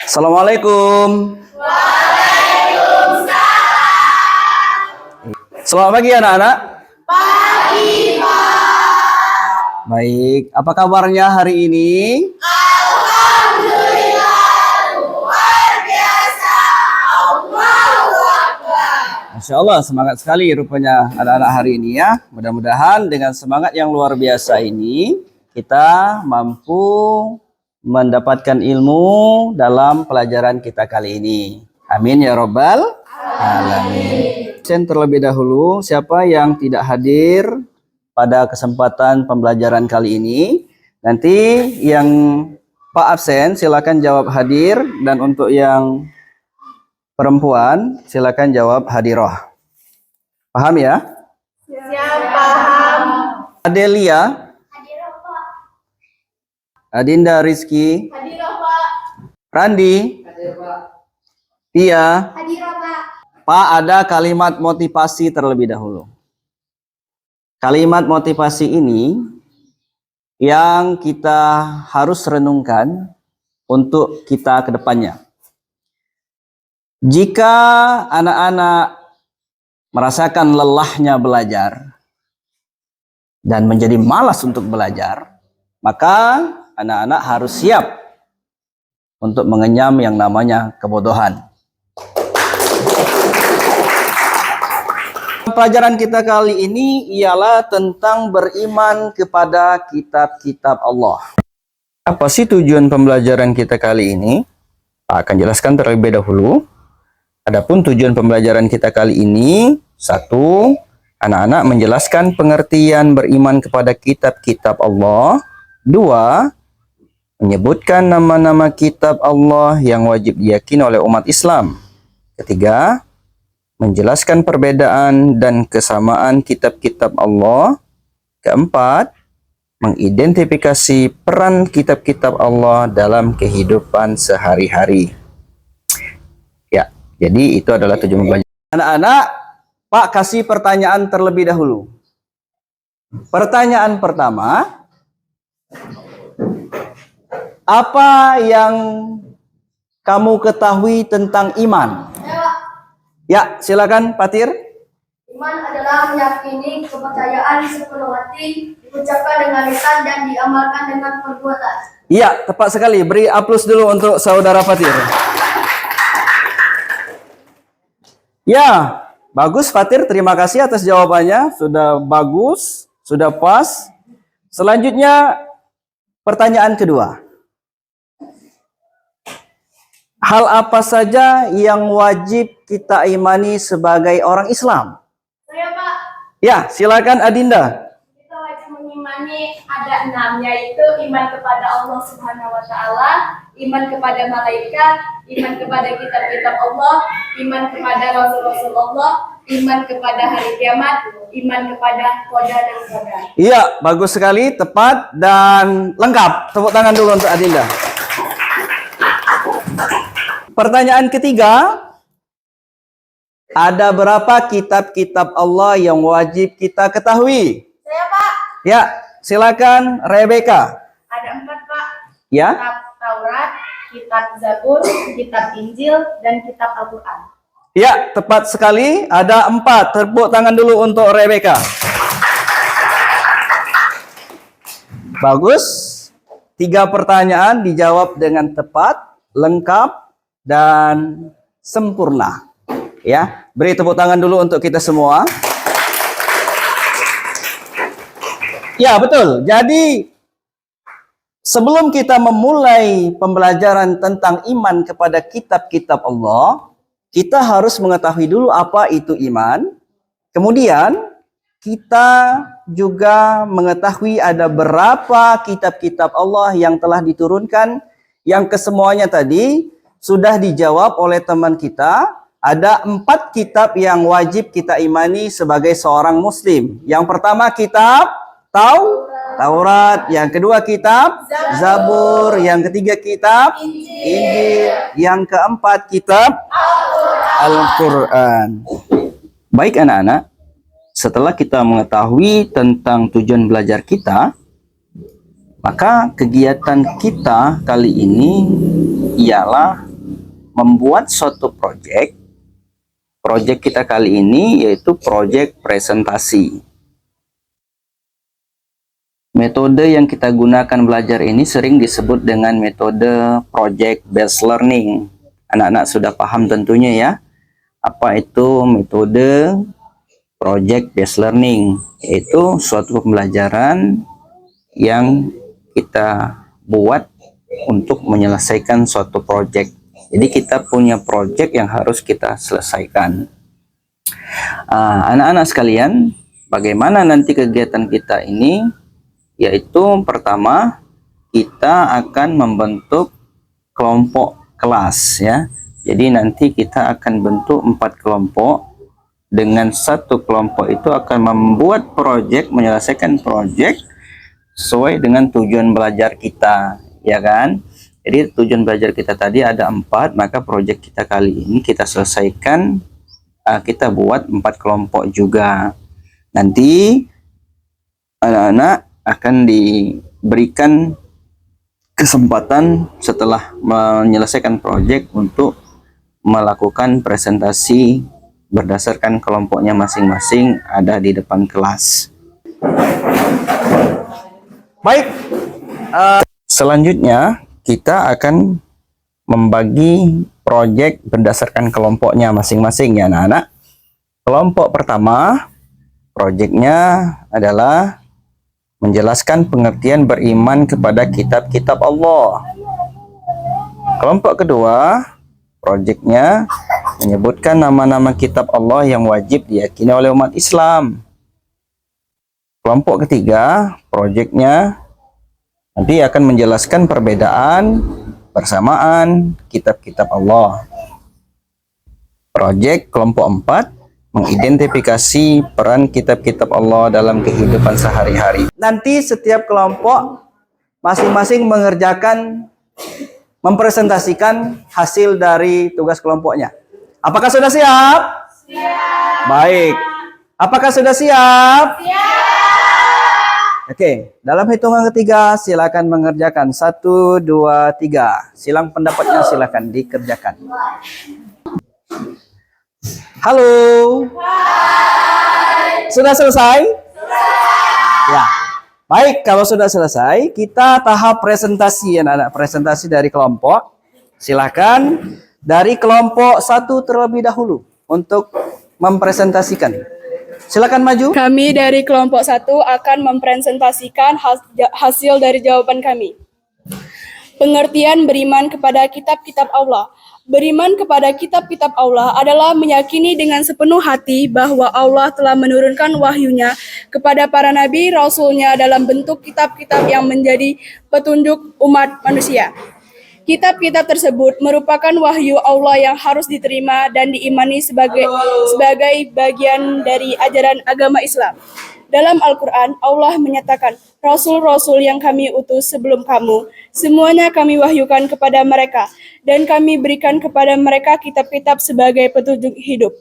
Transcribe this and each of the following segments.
Assalamualaikum. Selamat pagi anak-anak. Pagi, Pak. Baik, apa kabarnya hari ini? Alhamdulillah, luar biasa. Allahu Akbar. Masya Allah, semangat sekali rupanya anak-anak hari ini ya. Mudah-mudahan dengan semangat yang luar biasa ini, kita mampu mendapatkan ilmu dalam pelajaran kita kali ini. Amin ya Rabbal Alamin. Terlebih dahulu, siapa yang tidak hadir pada kesempatan pembelajaran kali ini, nanti yang Pak absen silakan jawab hadir, dan untuk yang perempuan silakan jawab hadiroh. Paham ya? Siap, paham. Adelia, Hadirah, Pak. Adinda Rizky, Hadirah, Pak. Randi, Tia. Hadirah, Pak. Pak, ada kalimat motivasi terlebih dahulu. Kalimat motivasi ini yang kita harus renungkan untuk kita ke depannya. Jika anak-anak merasakan lelahnya belajar dan menjadi malas untuk belajar, maka anak-anak harus siap untuk mengenyam yang namanya kebodohan. Pelajaran kita kali ini ialah tentang beriman kepada kitab-kitab Allah. Apa sih tujuan pembelajaran kita kali ini? Pak akan jelaskan terlebih dahulu. Adapun tujuan pembelajaran kita kali ini, satu, anak-anak menjelaskan pengertian beriman kepada kitab-kitab Allah. Dua, menyebutkan nama-nama kitab Allah yang wajib diyakini oleh umat Islam. Ketiga, menjelaskan perbedaan dan kesamaan kitab-kitab Allah. Keempat, mengidentifikasi peran kitab-kitab Allah dalam kehidupan sehari-hari. Ya, jadi itu adalah tujuan pembelajaran. Anak-anak, Pak kasih pertanyaan terlebih dahulu. Pertanyaan pertama, apa yang kamu ketahui tentang iman? Ya, silakan Patir. Iman adalah meyakini kepercayaan sepenuh hati, diucapkan dengan lisan dan diamalkan dengan perbuatan. Iya, tepat sekali. Beri aplaus dulu untuk saudara Fatir. Ya, bagus Fatir. Terima kasih atas jawabannya. Sudah bagus, sudah pas. Selanjutnya, pertanyaan kedua. Hal apa saja yang wajib kita imani sebagai orang Islam? Saya, Pak. Ya, silakan Adinda. Kita wajib mengimani ada 6, yaitu iman kepada Allah Subhanahu wa Ta'ala, iman kepada malaikat, iman kepada kitab-kitab Allah, iman kepada Rasul-Rasul Allah, iman kepada hari kiamat, iman kepada qada dan qadar. Iya, bagus sekali, tepat dan lengkap. Tepuk tangan dulu untuk Adinda. Pertanyaan ketiga, ada berapa kitab-kitab Allah yang wajib kita ketahui? Saya, Pak. Ya, silakan Rebecca. Ada 4, Pak. Ya, Kitab Taurat, kitab Zabur, kitab Injil, dan kitab Al-Quran. ya, tepat sekali. Ada 4. Tepuk tangan dulu untuk Rebecca. Bagus. 3 pertanyaan dijawab dengan tepat, lengkap, dan sempurna. Ya, beri tepuk tangan dulu untuk kita semua. Ya, betul. Jadi sebelum kita memulai pembelajaran tentang iman kepada kitab-kitab Allah, kita harus mengetahui dulu apa itu iman. Kemudian kita juga mengetahui ada berapa kitab-kitab Allah yang telah diturunkan, yang kesemuanya tadi sudah dijawab oleh teman kita. Ada 4 kitab yang wajib kita imani sebagai seorang muslim. Yang pertama kitab Taurat, yang kedua kitab Zabur, yang ketiga kitab Injil, yang keempat kitab Al-Quran. Baik anak-anak, setelah kita mengetahui tentang tujuan belajar kita, maka kegiatan kita kali ini ialah membuat suatu project. Project kita kali ini yaitu project presentasi. Metode yang kita gunakan belajar ini sering disebut dengan metode project based learning. Anak-anak sudah paham tentunya ya, apa itu metode project based learning, yaitu suatu pembelajaran yang kita buat untuk menyelesaikan suatu project. Jadi kita punya project yang harus kita selesaikan. Anak-anak sekalian, bagaimana nanti kegiatan kita ini? Yaitu pertama, kita akan membentuk kelompok kelas ya. Jadi nanti kita akan bentuk 4 kelompok. Dengan satu kelompok itu akan membuat project, menyelesaikan project sesuai dengan tujuan belajar kita, ya kan? Jadi tujuan belajar kita tadi ada 4, maka project kita kali ini kita selesaikan, kita buat 4 kelompok juga. Nanti anak-anak akan diberikan kesempatan setelah menyelesaikan project untuk melakukan presentasi berdasarkan kelompoknya masing-masing ada di depan kelas. Baik, selanjutnya kita akan membagi proyek berdasarkan kelompoknya masing-masing ya anak-anak. Kelompok pertama, proyeknya adalah menjelaskan pengertian beriman kepada kitab-kitab Allah. Kelompok kedua, proyeknya menyebutkan nama-nama kitab Allah yang wajib diyakini oleh umat Islam. Kelompok ketiga, proyeknya nanti akan menjelaskan perbedaan, persamaan kitab-kitab Allah. Proyek kelompok 4, mengidentifikasi peran kitab-kitab Allah dalam kehidupan sehari-hari. Nanti setiap kelompok masing-masing mempresentasikan hasil dari tugas kelompoknya. Apakah sudah siap? Siap. Baik. Apakah sudah siap? Siap. Oke, dalam hitungan ketiga silakan mengerjakan. 1, 2, 3. Silang pendapatnya silakan dikerjakan. Halo. Hai. Sudah selesai? Sudah. Ya. Baik, kalau sudah selesai, kita tahap presentasi ya anak-anak. Presentasi dari kelompok. Silakan dari kelompok 1 terlebih dahulu untuk mempresentasikan. Silakan maju. Kami dari kelompok 1 akan mempresentasikan hasil dari jawaban kami. Pengertian beriman kepada kitab-kitab Allah. Beriman kepada kitab-kitab Allah adalah meyakini dengan sepenuh hati bahwa Allah telah menurunkan wahyunya kepada para nabi rasulnya dalam bentuk kitab-kitab yang menjadi petunjuk umat manusia. Kitab-kitab tersebut merupakan wahyu Allah yang harus diterima dan diimani sebagai bagian dari ajaran agama Islam. Dalam Al-Quran, Allah menyatakan, Rasul-Rasul yang kami utus sebelum kamu, semuanya kami wahyukan kepada mereka, dan kami berikan kepada mereka kitab-kitab sebagai petunjuk hidup.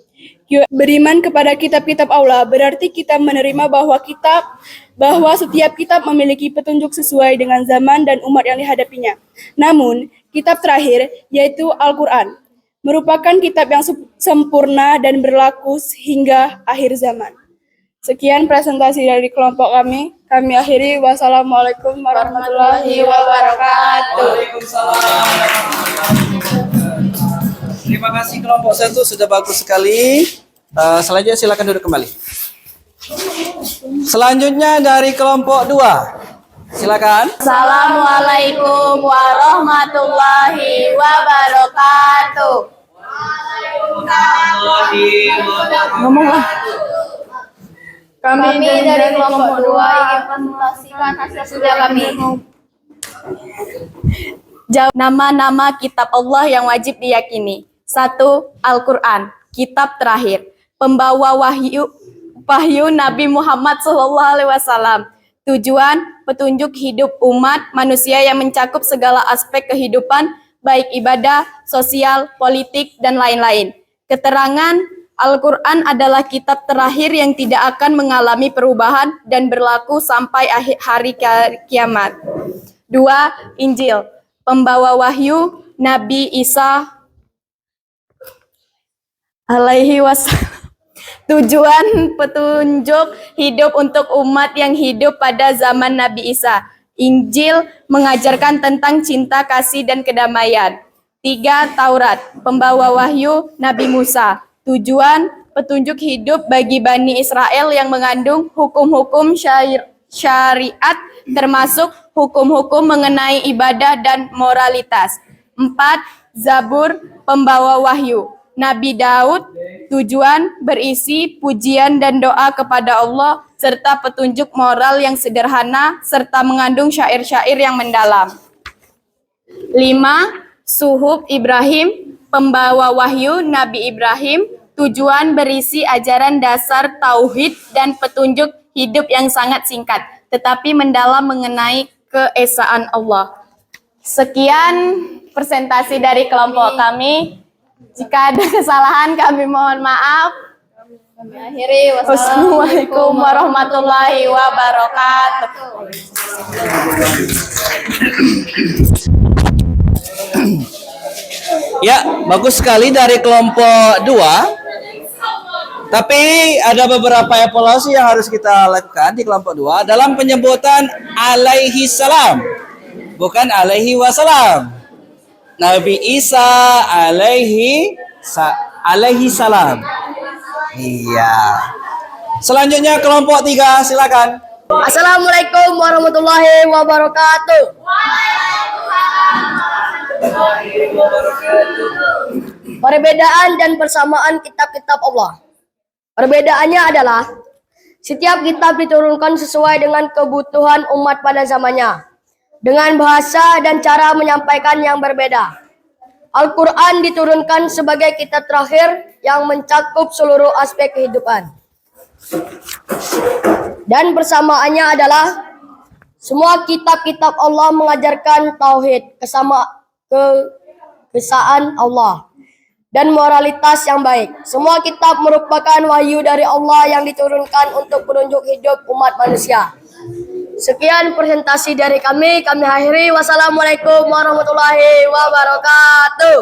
Beriman kepada kitab-kitab Allah berarti kita menerima bahwa setiap kitab memiliki petunjuk sesuai dengan zaman dan umat yang dihadapinya. Namun, kitab terakhir, yaitu Al-Quran, merupakan kitab yang sempurna dan berlaku hingga akhir zaman. Sekian presentasi dari kelompok kami. Kami akhiri. Wassalamualaikum warahmatullahi wabarakatuh. Terima kasih kelompok 1 sudah bagus sekali. Selanjutnya silakan duduk kembali. Selanjutnya dari kelompok 2. Silakan. Assalamualaikum warahmatullahi wabarakatuh. Ngomonglah. Kami dari kelompok 2 ingin presentasikan hasil kerja kami. Nama-nama kitab Allah yang wajib diyakini. 1. Al-Quran, kitab terakhir, pembawa wahyu Nabi Muhammad SAW. Tujuan, petunjuk hidup umat manusia yang mencakup segala aspek kehidupan, baik ibadah, sosial, politik, dan lain-lain. Keterangan, Al-Quran adalah kitab terakhir yang tidak akan mengalami perubahan dan berlaku sampai akhir hari kiamat. 2. Injil, pembawa wahyu Nabi Isa alaihi wasallam. Tujuan petunjuk hidup untuk umat yang hidup pada zaman Nabi Isa. Injil mengajarkan tentang cinta, kasih, dan kedamaian. 3. Taurat, pembawa wahyu Nabi Musa. Tujuan petunjuk hidup bagi Bani Israel yang mengandung hukum-hukum syariat termasuk hukum-hukum mengenai ibadah dan moralitas. 4. Zabur, pembawa wahyu Nabi Daud. Tujuan berisi pujian dan doa kepada Allah serta petunjuk moral yang sederhana serta mengandung syair-syair yang mendalam. 5. Suhuf Ibrahim, pembawa wahyu Nabi Ibrahim. Tujuan berisi ajaran dasar tauhid dan petunjuk hidup yang sangat singkat tetapi mendalam mengenai keesaan Allah. Sekian presentasi dari kelompok kami. Jika ada kesalahan kami mohon maaf. Kami akhiri. Wassalamualaikum warahmatullahi wabarakatuh. Ya, bagus sekali dari kelompok 2. Tapi ada beberapa evaluasi yang harus kita lakukan di kelompok 2 dalam penyebutan alaihi salam, bukan alaihi wasalam. Nabi Isa alaihi salam. Iya. Selanjutnya kelompok 3, silakan. Assalamualaikum warahmatullahi wabarakatuh. Perbedaan dan persamaan kitab-kitab Allah. Perbedaannya adalah setiap kitab diturunkan sesuai dengan kebutuhan umat pada zamannya, dengan bahasa dan cara menyampaikan yang berbeda. Al-Quran diturunkan sebagai kitab terakhir yang mencakup seluruh aspek kehidupan. Dan persamaannya adalah semua kitab-kitab Allah mengajarkan tauhid, kesaan Allah, dan moralitas yang baik. Semua kitab merupakan wahyu dari Allah yang diturunkan untuk penunjuk hidup umat manusia. Sekian presentasi dari kami akhiri. Wassalamualaikum warahmatullahi wabarakatuh.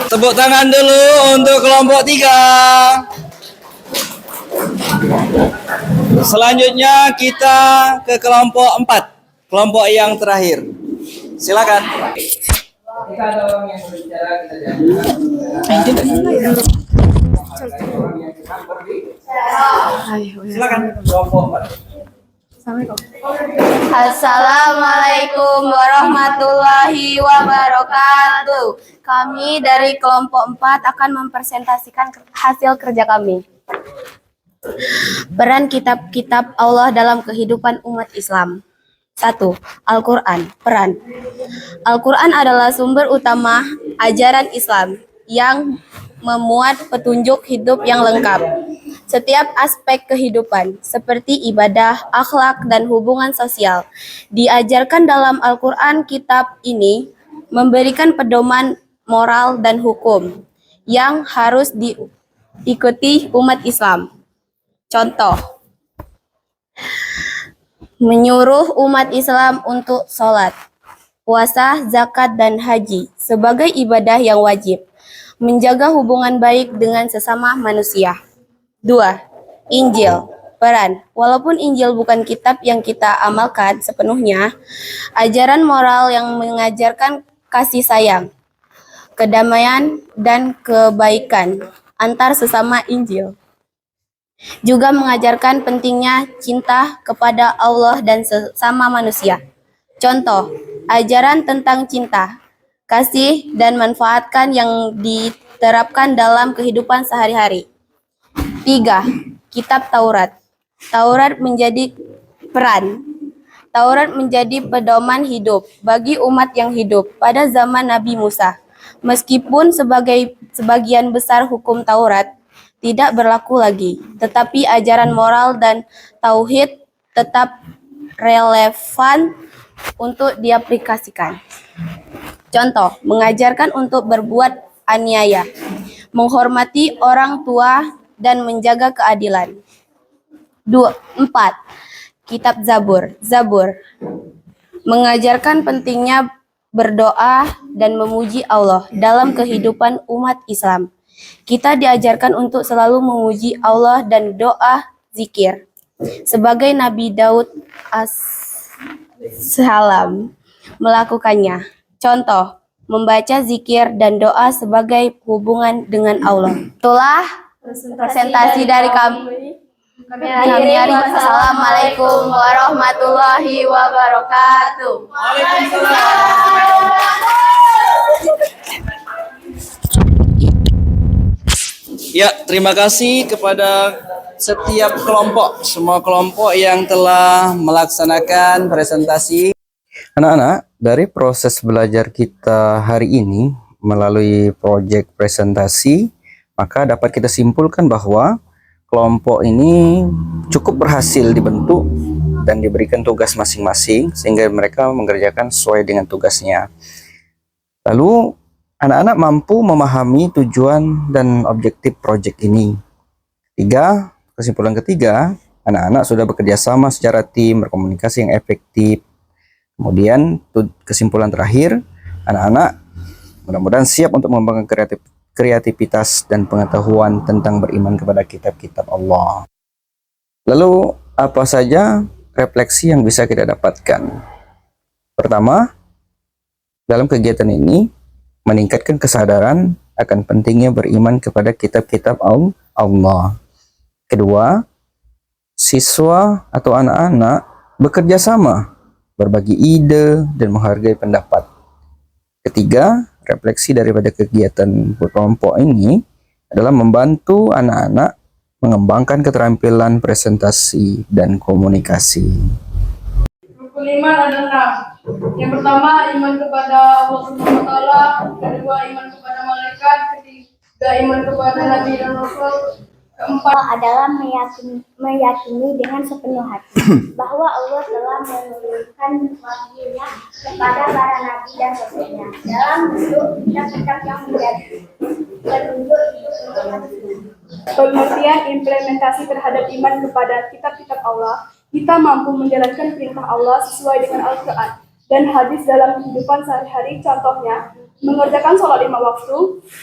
Tepuk tangan dulu untuk kelompok 3. Selanjutnya kita ke kelompok 4, kelompok yang terakhir. Silakan. Kita ada orang yang berbicara, kita silakan. Kelompok 4. Assalamualaikum warahmatullahi wabarakatuh. Kami dari kelompok 4 akan mempresentasikan hasil kerja kami. Peran kitab-kitab Allah dalam kehidupan umat Islam. 1. Al-Quran. Peran. Al-Quran adalah sumber utama ajaran Islam yang memuat petunjuk hidup yang lengkap. Setiap aspek kehidupan, seperti ibadah, akhlak, dan hubungan sosial, diajarkan dalam Al-Quran. Kitab ini memberikan pedoman moral dan hukum yang harus diikuti umat Islam. Contoh, menyuruh umat Islam untuk sholat, puasa, zakat, dan haji sebagai ibadah yang wajib, menjaga hubungan baik dengan sesama manusia. 2. Injil. Peran. Walaupun Injil bukan kitab yang kita amalkan sepenuhnya, ajaran moral yang mengajarkan kasih sayang, kedamaian, dan kebaikan antar sesama Injil. Juga mengajarkan pentingnya cinta kepada Allah dan sesama manusia. Contoh, ajaran tentang cinta, kasih, dan manfaatkan yang diterapkan dalam kehidupan sehari-hari. 3. Kitab Taurat. Taurat menjadi pedoman hidup bagi umat yang hidup pada zaman Nabi Musa. Meskipun sebagian besar hukum Taurat tidak berlaku lagi, tetapi ajaran moral dan tauhid tetap relevan untuk diaplikasikan. Contoh, mengajarkan untuk berbuat aniaya, menghormati orang tua, dan menjaga keadilan. 4. Kitab Zabur. Zabur mengajarkan pentingnya berdoa dan memuji Allah dalam kehidupan umat Islam. Kita diajarkan untuk selalu memuji Allah dan doa zikir. Sebagai Nabi Daud as-salam melakukannya. Contoh, membaca zikir dan doa sebagai hubungan dengan Allah. Itulah presentasi dari kami. Assalamualaikum warahmatullahi wabarakatuh. Ya, terima kasih kepada setiap kelompok, semua kelompok yang telah melaksanakan presentasi. Anak-anak, dari proses belajar kita hari ini melalui proyek presentasi, maka dapat kita simpulkan bahwa kelompok ini cukup berhasil dibentuk dan diberikan tugas masing-masing sehingga mereka mengerjakan sesuai dengan tugasnya. Lalu anak-anak mampu memahami tujuan dan objektif proyek ini. Kesimpulan ketiga, anak-anak sudah bekerja sama secara tim, berkomunikasi yang efektif. Kemudian kesimpulan terakhir, anak-anak mudah-mudahan siap untuk mengembangkan kreativitas dan pengetahuan tentang beriman kepada kitab-kitab Allah. Lalu apa saja refleksi yang bisa kita dapatkan? Pertama, dalam kegiatan ini meningkatkan kesadaran akan pentingnya beriman kepada kitab-kitab Allah. Kedua, siswa atau anak-anak bekerja sama, berbagi ide dan menghargai pendapat. Ketiga, refleksi daripada kegiatan berkelompok ini adalah membantu anak-anak mengembangkan keterampilan presentasi dan komunikasi. Rukun iman ada 6. Yang pertama, iman kepada Allah Subhanahu wa taala, kedua iman kepada malaikat, ketiga iman kepada nabi dan rasul, keempat adalah meyakini dengan sepenuh hati bahwa Allah telah menurunkan wahyu-Nya kepada para nabi dan rasulnya dalam bentuk kitab-kitab yang menjadi petunjuk hidup untuk manusia. pengertian implementasi terhadap iman kepada kitab-kitab Allah. Kita mampu menjalankan perintah Allah sesuai dengan Al-Quran dan hadis dalam kehidupan sehari-hari, contohnya mengerjakan sholat 5 waktu,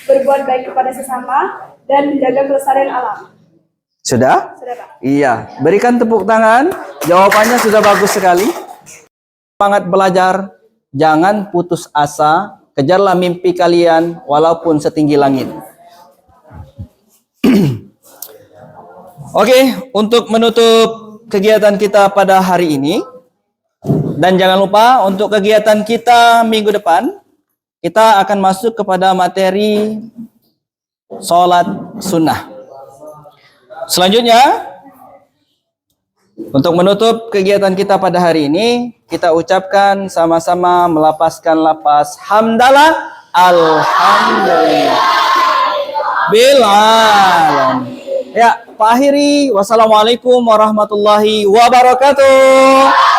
berbuat baik kepada sesama, dan menjaga kelestarian alam. Sudah? Sudah, Pak. Iya, berikan tepuk tangan. Jawabannya sudah bagus sekali. Semangat belajar, jangan putus asa, kejarlah mimpi kalian walaupun setinggi langit. Oke, untuk menutup kegiatan kita pada hari ini, dan jangan lupa untuk kegiatan kita minggu depan, kita akan masuk kepada materi sholat sunnah. Selanjutnya, untuk menutup kegiatan kita pada hari ini, kita ucapkan sama-sama melapaskan lapas hamdalah, alhamdulillah. Bilal. Ya, Pak akhiri. Wassalamualaikum warahmatullahi wabarakatuh.